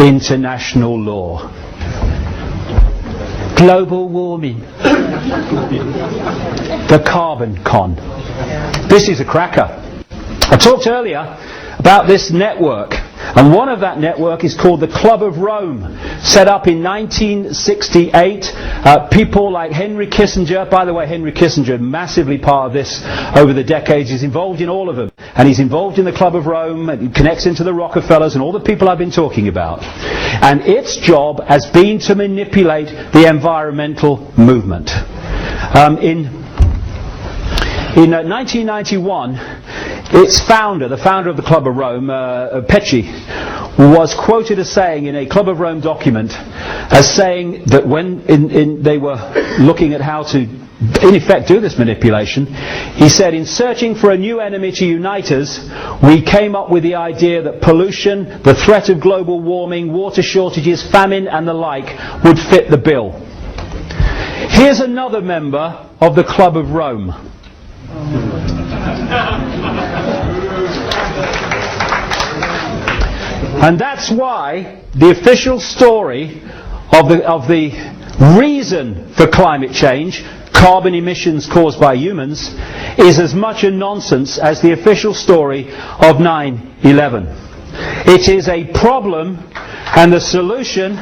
international law. Global warming. The carbon con. This is a cracker. I talked earlier about this network, and one of that network is called the Club of Rome, set up in 1968. People like Henry Kissinger, by the way, Henry Kissinger, massively part of this over the decades, is involved in all of them, and he's involved in the Club of Rome, and he connects into the Rockefellers and all the people I've been talking about. And its job has been to manipulate the environmental movement. In 1991, its founder, the founder of the Club of Rome, Pecci, was quoted as saying in a Club of Rome document, as saying that when they were looking at how to, in effect, do this manipulation, he said, in searching for a new enemy to unite us, we came up with the idea that pollution, the threat of global warming, water shortages, famine and the like would fit the bill. Here's another member of the Club of Rome. And that's why the official story of the reason for climate change, carbon emissions caused by humans, is as much a nonsense as the official story of 9/11. It is a problem, and the solution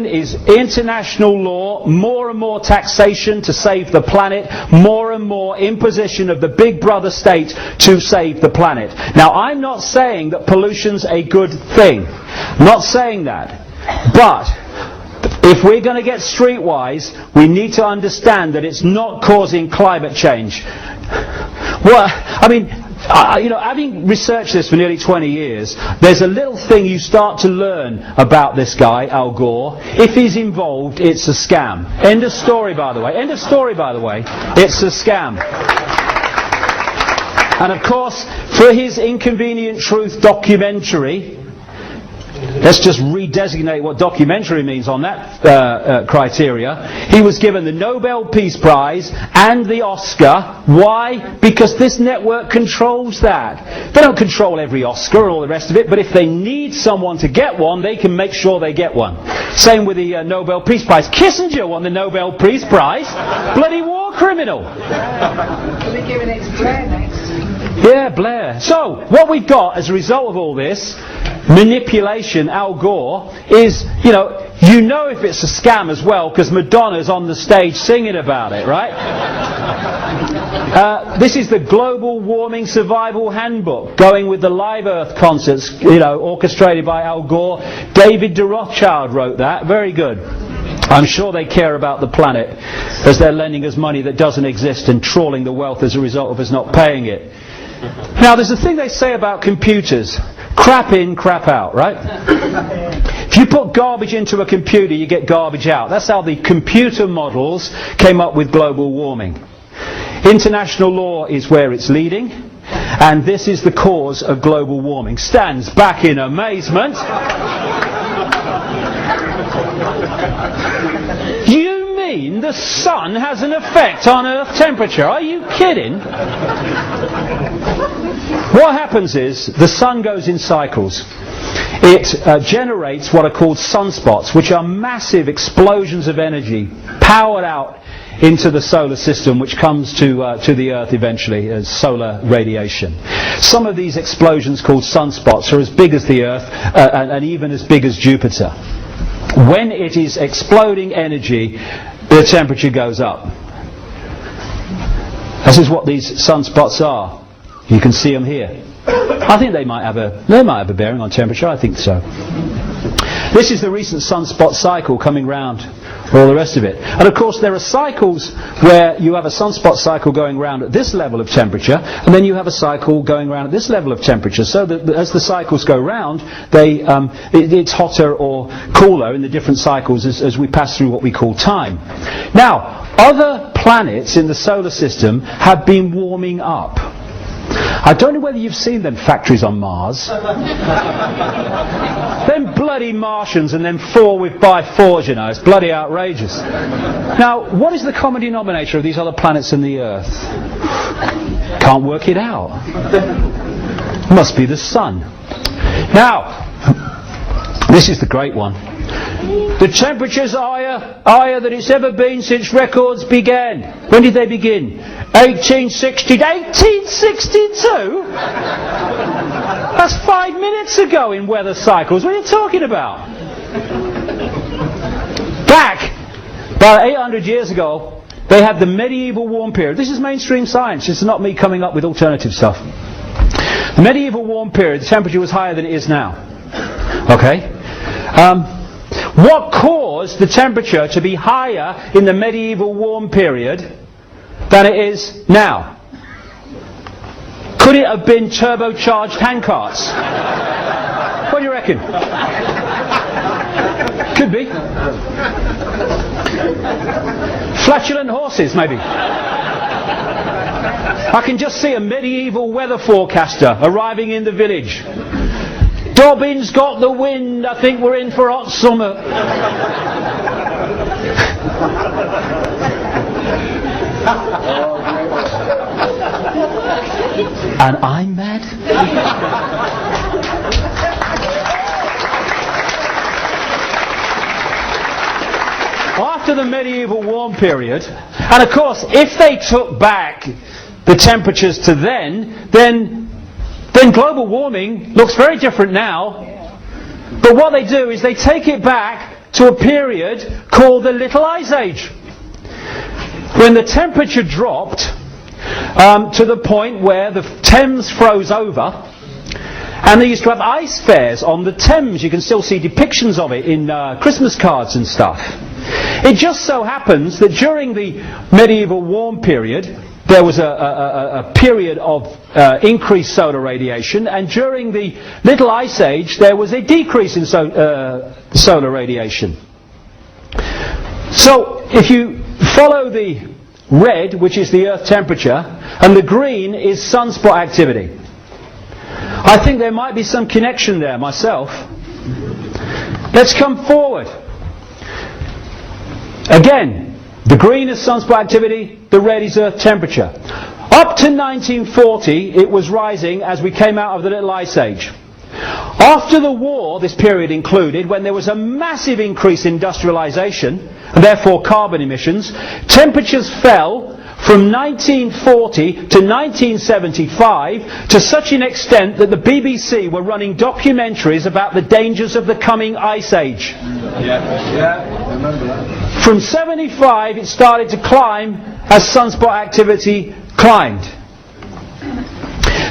is international law, more and more taxation to save the planet, more and more imposition of the big brother state to save the planet. Now, I'm not saying that pollution's a good thing. I'm not saying that. But if we're going to get streetwise, we need to understand that it's not causing climate change. Well, I mean, having researched this for nearly 20 years, there's a little thing you start to learn about this guy, Al Gore. If he's involved, it's a scam. End of story, by the way. End of story, by the way. It's a scam. And of course, for his Inconvenient Truth documentary, let's just redesignate what documentary means on that criteria. He was given the Nobel Peace Prize and the Oscar. Why? Because this network controls that. They don't control every Oscar and all the rest of it, but if they need someone to get one, they can make sure they get one. Same with the Nobel Peace Prize. Kissinger won the Nobel Peace Prize. Bloody war criminal. We'll be giving it to Blair next. Yeah, Blair. So, what we've got as a result of all this manipulation, Al Gore, is, you know if it's a scam as well, because Madonna's on the stage singing about it, right? This is the Global Warming Survival Handbook, going with the Live Earth concerts, orchestrated by Al Gore. David de Rothschild wrote that. Very good. I'm sure they care about the planet, as they're lending us money that doesn't exist and trawling the wealth as a result of us not paying it. Now, there's a thing they say about computers. Crap in, crap out, right? If you put garbage into a computer, you get garbage out. That's how the computer models came up with global warming. International law is where it's leading, and this is the cause of global warming. Stands back in amazement. You mean the sun has an effect on Earth temperature? Are you kidding? What happens is the sun goes in cycles. It generates what are called sunspots, which are massive explosions of energy powered out into the solar system, which comes to the Earth eventually as solar radiation. Some of these explosions, called sunspots, are as big as the Earth and even as big as Jupiter. When it is exploding energy, the temperature goes up. This is what these sunspots are. You can see them here. I think they might have a bearing on temperature. I think so. This is the recent sunspot cycle coming round, all the rest of it. And of course there are cycles where you have a sunspot cycle going round at this level of temperature, and then you have a cycle going round at this level of temperature. So that as the cycles go round, it's hotter or cooler in the different cycles as we pass through what we call time. Now, other planets in the solar system have been warming up. I don't know whether you've seen them factories on Mars. Them bloody Martians and them 4x4s, it's bloody outrageous. Now, what is the common denominator of these other planets and the Earth? Can't work it out. Must be the sun. Now, this is the great one. The temperature's higher than it's ever been since records began. When did they begin? 1862? That's 5 minutes ago in weather cycles. What are you talking about? Back about 800 years ago, they had the medieval warm period. This is mainstream science. This is not me coming up with alternative stuff. The medieval warm period, the temperature was higher than it is now. Okay? What caused the temperature to be higher in the medieval warm period than it is now? Could it have been turbocharged handcarts? What do you reckon? Could be. Flatulent horses, maybe. I can just see a medieval weather forecaster arriving in the village. Dobbin's got the wind, I think we're in for hot summer. And I'm mad? After the medieval warm period, and of course if they took back the temperatures to then global warming looks very different now. But what they do is they take it back to a period called the Little Ice Age, when the temperature dropped to the point where the Thames froze over, and they used to have ice fairs on the Thames. You can still see depictions of it in Christmas cards and stuff. It just so happens that during the medieval warm period there was a period of increased solar radiation, and during the Little Ice Age there was a decrease in solar radiation. So if you follow the red, which is the Earth temperature, and the green is sunspot activity, I think there might be some connection there myself. Let's come forward. Again, the green is sunspot activity, the red is Earth temperature. Up to 1940 it was rising as we came out of the Little Ice Age. After the war, this period included, when there was a massive increase in industrialization and therefore carbon emissions, temperatures fell from 1940 to 1975 to such an extent that the BBC were running documentaries about the dangers of the coming ice age. From 75 it started to climb as sunspot activity climbed.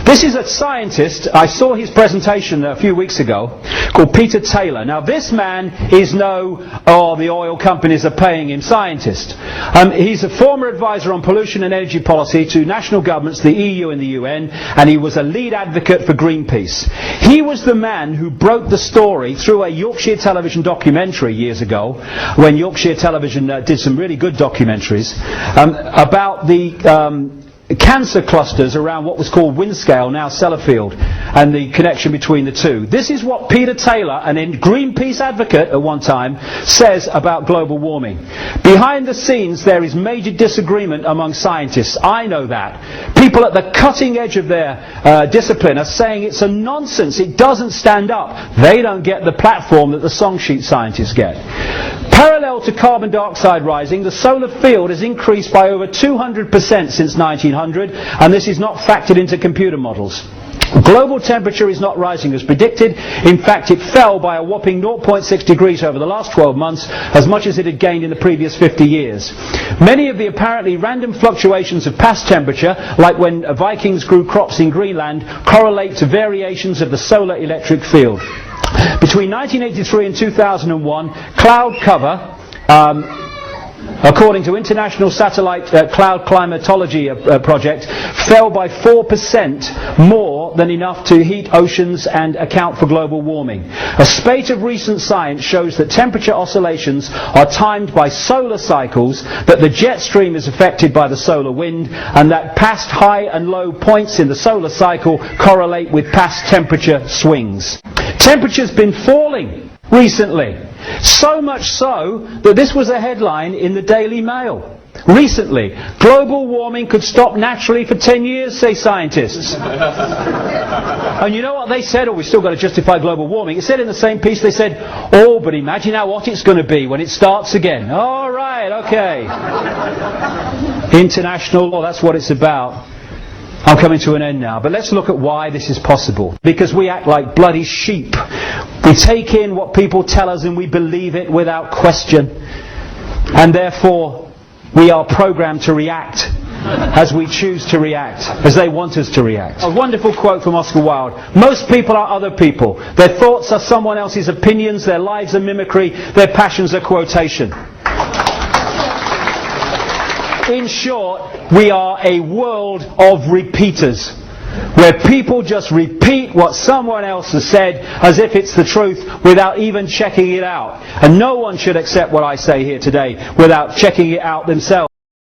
This is a scientist, I saw his presentation a few weeks ago, called Peter Taylor. Now this man is the oil companies are paying him scientist. He's a former advisor on pollution and energy policy to national governments, the EU and the UN, and he was a lead advocate for Greenpeace. He was the man who broke the story through a Yorkshire television documentary years ago, when Yorkshire television did some really good documentaries, about the cancer clusters around what was called Windscale, now Sellafield, and the connection between the two. This is what Peter Taylor, an Greenpeace advocate at one time, says about global warming. Behind the scenes there is major disagreement among scientists. I know that. People at the cutting edge of their discipline are saying it's a nonsense, it doesn't stand up. They don't get the platform that the song sheet scientists get. Parallel to carbon dioxide rising, the solar field has increased by over 200% since 1900, and this is not factored into computer models. Global temperature is not rising as predicted. In fact, it fell by a whopping 0.6 degrees over the last 12 months, as much as it had gained in the previous 50 years. Many of the apparently random fluctuations of past temperature, like when Vikings grew crops in Greenland, correlate to variations of the solar electric field. Between 1983 and 2001, cloud cover, according to International Satellite Cloud Climatology Project, fell by 4% more than enough to heat oceans and account for global warming. A spate of recent science shows that temperature oscillations are timed by solar cycles, that the jet stream is affected by the solar wind, and that past high and low points in the solar cycle correlate with past temperature swings. Temperature's been falling recently. So much so that this was a headline in the Daily Mail. Recently, global warming could stop naturally for 10 years, say scientists. And you know what they said? Oh, we've still got to justify global warming. It said in the same piece, they said, oh, but imagine how hot it's going to be when it starts again. All right, okay. International law, that's what it's about. I'm coming to an end now, but let's look at why this is possible. Because we act like bloody sheep. We take in what people tell us and we believe it without question. And therefore, we are programmed to react as we choose to react, as they want us to react. A wonderful quote from Oscar Wilde. Most people are other people. Their thoughts are someone else's opinions, their lives are mimicry, their passions are quotation. In short, we are a world of repeaters, where people just repeat what someone else has said as if it's the truth without even checking it out. And no one should accept what I say here today without checking it out themselves.